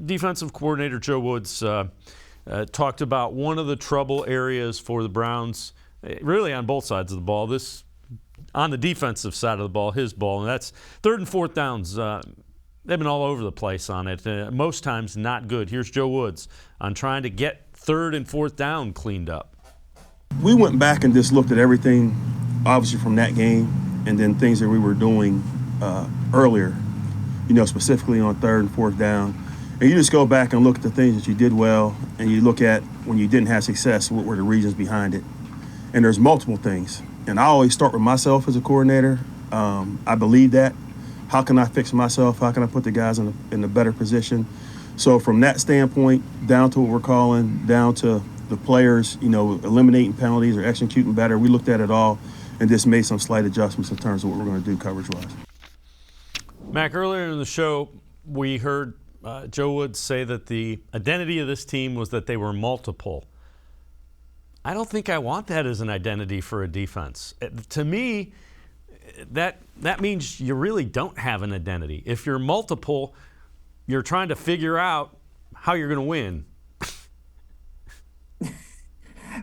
defensive coordinator Joe Woods talked about one of the trouble areas for the Browns, really on both sides of the ball. This on the defensive side of the ball, his ball, and that's third and fourth downs. They've been all over the place on it. Most times not good. Here's Joe Woods on trying to get third and fourth down cleaned up. We went back and just looked at everything, obviously from that game, and then things that we were doing earlier, specifically on third and fourth down. And you just go back and look at the things that you did well, and you look at when you didn't have success, what were the reasons behind it. And there's multiple things. And I always start with myself as a coordinator. I believe that. How can I fix myself? How can I put the guys in a better position? So from that standpoint, down to what we're calling, down to the players, eliminating penalties or executing better, we looked at it all and just made some slight adjustments in terms of what we're going to do coverage-wise. Mac, earlier in the show, we heard Joe Woods say that the identity of this team was that they were multiple. I don't think I want that as an identity for a defense. To me, that means you really don't have an identity. If you're multiple, you're trying to figure out how you're going to win.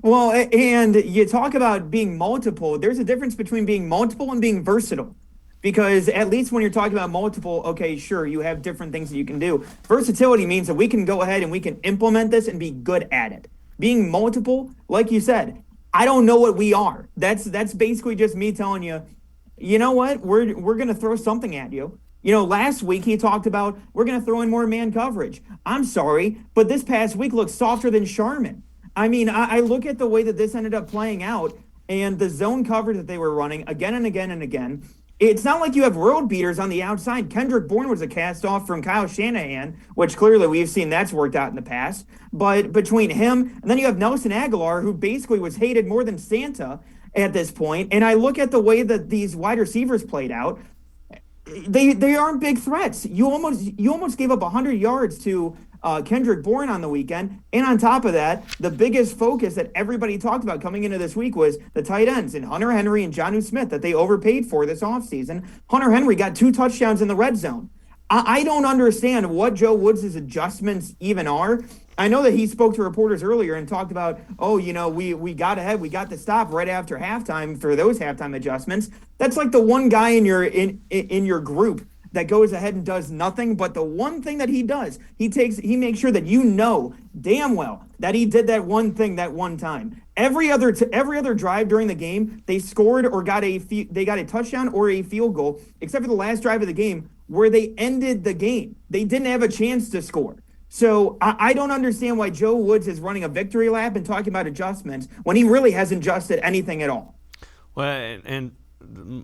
Well, and you talk about being multiple. There's a difference between being multiple and being versatile. Because at least when you're talking about multiple, okay, sure, you have different things that you can do. Versatility means that we can go ahead and we can implement this and be good at it. Being multiple, like you said, I don't know what we are. That's basically just me telling you, you know what, we're going to throw something at you. Last week he talked about we're going to throw in more man coverage. I'm sorry, but this past week looked softer than Sharman. I mean, I look at the way that this ended up playing out and the zone coverage that they were running again and again and again. It's not like you have road beaters on the outside. Kendrick Bourne was a cast off from Kyle Shanahan, which clearly we've seen that's worked out in the past. But between him and then you have Nelson Aguilar, who basically was hated more than Santa at this point. And I look at the way that these wide receivers played out. They aren't big threats. You almost gave up 100 yards to Kendrick Bourne on the weekend. And on top of that, the biggest focus that everybody talked about coming into this week was the tight ends and Hunter Henry and Jonnu Smith that they overpaid for this offseason. Hunter Henry got 2 touchdowns in the red zone. I don't understand what Joe Woods' adjustments even are. I know that he spoke to reporters earlier and talked about, we got ahead, we got the stop right after halftime for those halftime adjustments. That's like the one guy in your group that goes ahead and does nothing, but the one thing that he does, he makes sure that damn well that he did that one thing that one time. Every other drive during the game, they scored or got a touchdown or a field goal, except for the last drive of the game where they ended the game. They didn't have a chance to score. So I don't understand why Joe Woods is running a victory lap and talking about adjustments when he really hasn't adjusted anything at all. Well, and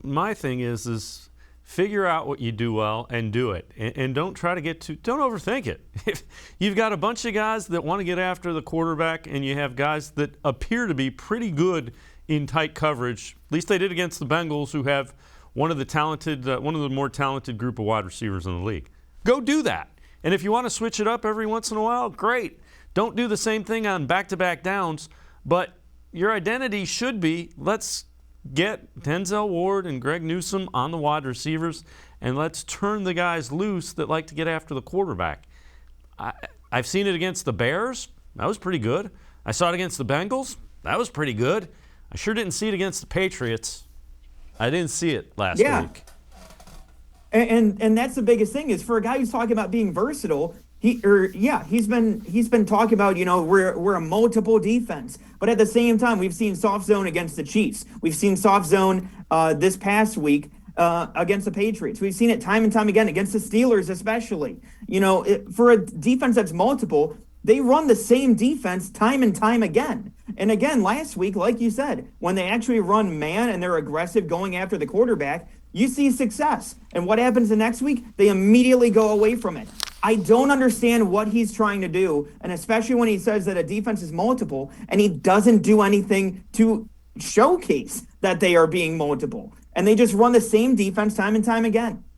my thing is figure out what you do well and do it. And don't try to don't overthink it. If you've got a bunch of guys that want to get after the quarterback and you have guys that appear to be pretty good in tight coverage, at least they did against the Bengals, who have one of the more talented group of wide receivers in the league. Go do that. And if you want to switch it up every once in a while, great. Don't do the same thing on back-to-back downs, but your identity should be, let's get Denzel Ward and Greg Newsome on the wide receivers, and let's turn the guys loose that like to get after the quarterback. I've seen it against the Bears. That was pretty good. I saw it against the Bengals. That was pretty good. I sure didn't see it against the Patriots. I didn't see it last week. And that's the biggest thing is for a guy who's talking about being versatile. He's been talking about we're a multiple defense, but at the same time we've seen soft zone against the Chiefs. We've seen soft zone this past week against the Patriots. We've seen it time and time again against the Steelers, especially. For a defense that's multiple, they run the same defense time and time again. And again, last week, like you said, when they actually run man and they're aggressive going after the quarterback, you see success. And what happens the next week? They immediately go away from it. I don't understand what he's trying to do, and especially when he says that a defense is multiple, and he doesn't do anything to showcase that they are being multiple. And they just run the same defense time and time again.